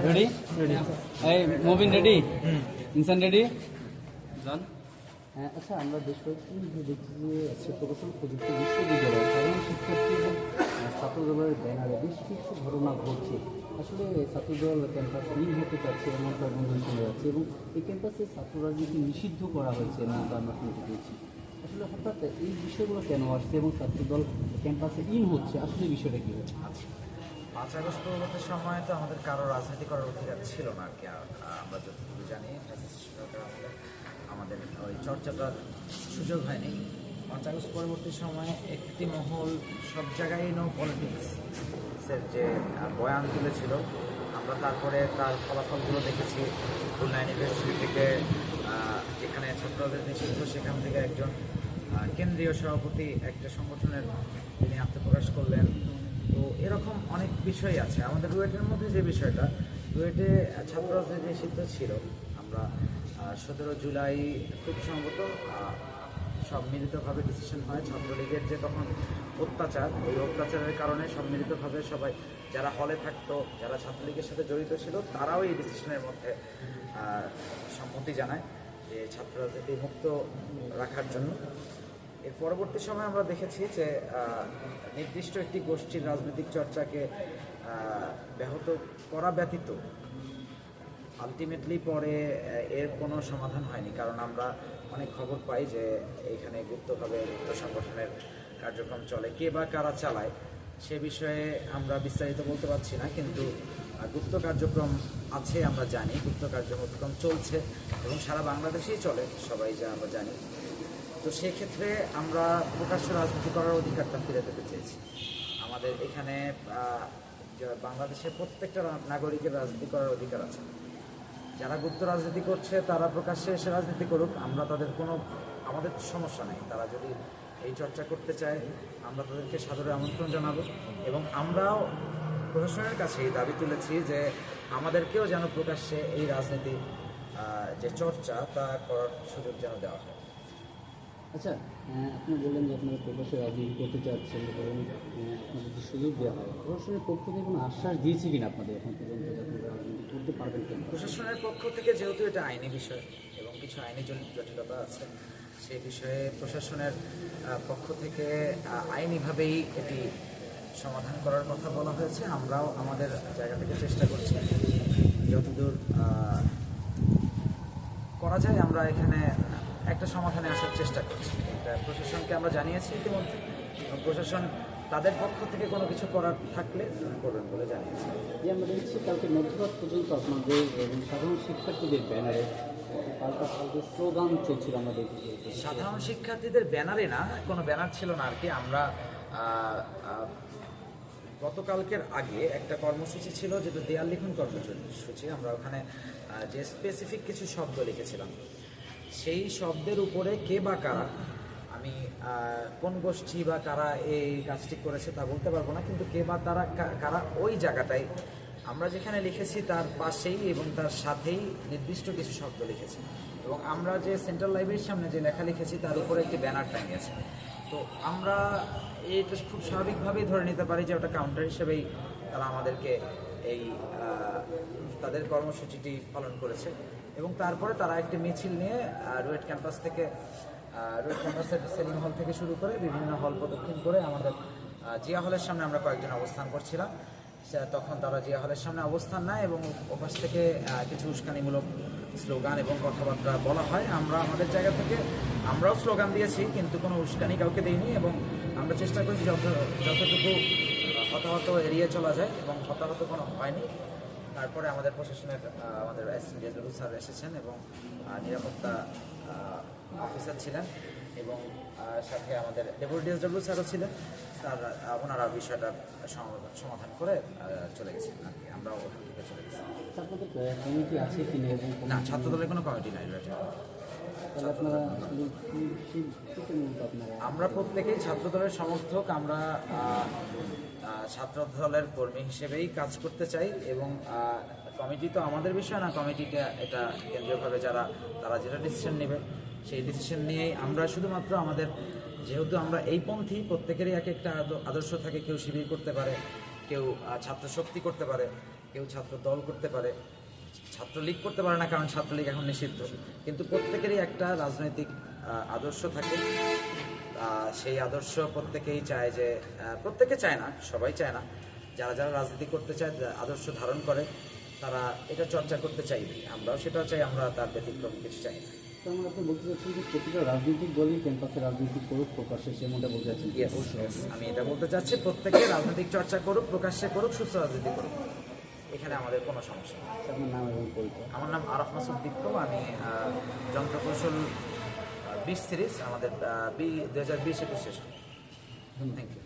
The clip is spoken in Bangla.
রেডি রেডি এই মুভিন রেডি ইনসান রেডি জান। আচ্ছা, আমরা বেশ কয়েকদিন দেখছি যে শিক্ষকতা প্রযুক্তি বিশ্ববিদ্যালয় সাধারণ শিক্ষার্থী এবং ছাত্রদলের ব্যানারে বেশ কিছু ঘটনা ঘটছে। আসলে ছাত্রদল ক্যাম্পাস নীল হতে চাচ্ছে এমনটা বন্ধন শোনা যাচ্ছে এবং এই ক্যাম্পাসে ছাত্র রাজনীতি নিষিদ্ধ করা হয়েছে এমনটা আমরা শুনতে পেয়েছি। আসলে হঠাৎ এই বিষয়গুলো কেন আসছে এবং ছাত্রদল ক্যাম্পাসে ইন হচ্ছে, আসলে বিষয়টা কী হচ্ছে? 5 আগস্ট পরবর্তী সময়ে তো আমাদের কারো রাজনীতি করার অধিকার ছিল না আর কি। আমরা যতটুকু জানি আমাদের ওই চর্চাটার সুযোগ হয়নি। 5 আগস্ট পরবর্তী সময়ে একটি মহল সব জায়গায় নো পলিটিক্সের যে বয়ান তুলেছিল, আমরা তারপরে তার ফলাফলগুলো দেখেছি। খুলনা ইউনিভার্সিটি থেকে যেখানে ছাত্রদের নিষিদ্ধ, সেখান থেকে একজন কেন্দ্রীয় সভাপতি একটা সংগঠনের তিনি আত্মপ্রকাশ করলেন। তো এরকম অনেক বিষয় আছে আমাদের রুয়েটের মধ্যে। যে বিষয়টা রুয়েটে ছাত্রদের নিষিদ্ধ ছিল, আমরা 17 জুলাই খুব সম্ভবত সম্মিলিতভাবে ডিসিশন হয়। ছাত্রলীগের যে তখন অত্যাচার, ওই অত্যাচারের কারণে সম্মিলিতভাবে সবাই যারা হলে থাকতো, যারা ছাত্রলীগের সাথে জড়িত ছিল, তারাও এই ডিসিশনের মধ্যে সম্মতি জানায় যে ছাত্র রাজনীতি মুক্ত রাখার জন্য। এর পরবর্তী সময় আমরা দেখেছি যে নির্দিষ্ট একটি গোষ্ঠীর রাজনৈতিক চর্চাকে ব্যাহত করা ব্যতীত আলটিমেটলি পরে এর কোনো সমাধান হয়নি। কারণ আমরা অনেক খবর পাই যে এখানে গুপ্তভাবে গুপ্ত সংগঠনের কার্যক্রম চলে। কে বা কারা চালায় সে বিষয়ে আমরা বিস্তারিত বলতে পারছি না, কিন্তু গুপ্ত কার্যক্রম আছে আমরা জানি, গুপ্ত কার্যক্রম চলছে এবং সারা বাংলাদেশেই চলে, সবাই যা আমরা জানি। তো সেক্ষেত্রে আমরা প্রকাশ্য রাজনীতি করার অধিকারটা ফিরে পেতে চেয়েছি। আমাদের এখানে বাংলাদেশের প্রত্যেকটা নাগরিকের রাজনীতি করার অধিকার আছে। যারা গুপ্ত রাজনীতি করছে তারা প্রকাশ্যে এসে রাজনীতি করুক, আমরা তাদের আমাদের সমস্যা নেই। তারা যদি এই চর্চা করতে চায় আমরা তাদেরকে সাদরে আমন্ত্রণ জানাবো এবং আমরাও প্রশাসনের কাছে এই দাবি তুলেছি যে আমাদেরকেও যেন প্রকাশ্যে এই রাজনীতি যে চর্চা তা করার সুযোগ যেন দেওয়া হয়। আচ্ছা, আপনি বললেন যে আপনারা প্রকাশ্যে রাজনীতি করতে চাচ্ছেন এবং আপনাদের যদি সুযোগ দেওয়া হয়, প্রশাসনের পক্ষ থেকে কোনো আশ্বাস দিয়েছে কিনা আপনাদের এখন পর্যন্ত যে আপনারা রাজনীতি করতে পারবেন কেন? প্রশাসনের পক্ষ থেকে যেহেতু এটা আইনি বিষয় এবং কিছু আইনি জটিলতা আছে, সেই বিষয়ে প্রশাসনের পক্ষ থেকে আইনিভাবেই এটি সমাধান করার কথা বলা হয়েছে। আমরাও আমাদের জায়গা থেকে চেষ্টা করছি যতদূর করা যায় আমরা এখানে একটা সমাধানে আসার চেষ্টা করছি। এটা প্রশাসনকে আমরা জানিয়েছি ইতিমধ্যে, প্রশাসন তাদের পক্ষ থেকে কোনো কিছু করার থাকলে করবেন বলে জানিয়েছে। যে আমরা দেখছি কালকে মধ্যরাত পর্যন্ত আপনাদের এবং সাধারণ শিক্ষার্থীদের ব্যানারে কালকে স্লোগান চলছিল, আমরা দেখেছি। সাধারণ শিক্ষার্থীদের ব্যানারে না, কোনো ব্যানার ছিল না আর কি। আমরা গতকালকের আগে একটা কর্মসূচি ছিল যেটা দেয়াল লিখন কর্মসূচি। আমরা ওখানে যে স্পেসিফিক কিছু শব্দ লিখেছিলাম, সেই শব্দের উপরে কে বা কারা, আমি কোন গোষ্ঠী বা কারা এই কাজটি করেছে তা বলতে পারবো না, কিন্তু কে বা তারা কারা ওই জায়গাটায় আমরা যেখানে লিখেছি তার পাশেই এবং তার সাথেই নির্দিষ্ট কিছু শব্দ লিখেছি এবং আমরা যে সেন্ট্রাল লাইব্রেরির সামনে যে লেখা লিখেছি তার উপরে একটি ব্যানার টাঙিয়েছে। তো আমরা এটা খুব স্বাভাবিকভাবেই ধরে নিতে পারি যে ওটা কাউন্টার হিসেবেই তারা আমাদেরকে এই তাদের কর্মসূচিটি পালন করেছে এবং তারপরে তারা একটি মিছিল নিয়ে রুয়েট ক্যাম্পাস থেকে রুয়েট ক্যাম্পাসের সেলিম হল থেকে শুরু করে বিভিন্ন হল প্রদক্ষিণ করে আমাদের জিয়া হলের সামনে আমরা কয়েকজন অবস্থান করছিলাম। তখন তারা জিয়া হলের সামনে অবস্থান নেয় এবং ওপাশ থেকে কিছু উস্কানিমূলক স্লোগান এবং কথাবার্তা বলা হয়। আমরা আমাদের জায়গা থেকে আমরাও স্লোগান দিয়েছি, কিন্তু কোনো উস্কানি কাউকে দিইনি এবং আমরা চেষ্টা করেছি যতটুকু হতাহত এড়িয়ে চলা যায় এবং হতাহত কোনো হয়নি। তারপরে আমাদের প্রশাসনের আমাদের ডিএসডব্লিউ স্যার এসেছেন এবং নিরাপত্তা অফিসার ছিলেন এবং সাথে আমাদের ডেপুটি ডিএসডব্লিউ স্যারও ছিলেন। ওনারা বিষয়টা সমাধান করে চলে গেছেন আর কি। আমরাও ওখান থেকে চলে গেছি। কমিটি আছে কি না, ছাত্রদলের কোনো কমিটি নাই। আমরা প্রত্যেকেই ছাত্রদলের সমর্থক। আমরা ছাত্রদলের কর্মী হিসেবেই কাজ করতে চাই এবং কমিটি তো আমাদের বিষয় না, কমিটিটা এটা কেন্দ্রীয়ভাবে তারা যেটা ডিসিশন নেবে সেই ডিসিশন নিয়েই আমরা শুধুমাত্র আমাদের, যেহেতু আমরা এই পন্থী, প্রত্যেকেরই এক একটা আদর্শ থাকে। কেউ শিবির করতে পারে, কেউ ছাত্র শক্তি করতে পারে, কেউ ছাত্র দল করতে পারে, ছাত্রলীগ করতে পারে না, কারণ ছাত্রলীগ এখন নিষিদ্ধ। কিন্তু প্রত্যেকেরই একটা রাজনৈতিক আদর্শ থাকে। সেই আদর্শ প্রত্যেকেই চায় যে, প্রত্যেকে চায় না, সবাই চায় না, যারা যারা রাজনীতি করতে চায়, আদর্শ ধারণ করে, তারা এটা চর্চা করতে চাইবে। আমরাও সেটাও চাই, আমরা তার ব্যতিক্রম কিছু চাই না। তো আমরা আপনি বলতে চাচ্ছেন যে প্রতিটা রাজনৈতিক দলই ক্যাম্পাসে রাজনীতি করুক, প্রকাশ্যে সেমনটা বলতে চাচ্ছেন? Yes, আমি এটা বলতে চাচ্ছি, প্রত্যেকে রাজনৈতিক চর্চা করুক, প্রকাশ্যে করুক, সুস্থ রাজনীতি করুক, এখানে আমাদের কোনো সমস্যা নেই। আপনার নাম এবং পরিচয়? আমার নাম আরাফ মাসুদ দীপ্ত, আমি যন্ত্রকৌশল 20 সিরিজ আমাদের 2020-21 সেশন। Thank you.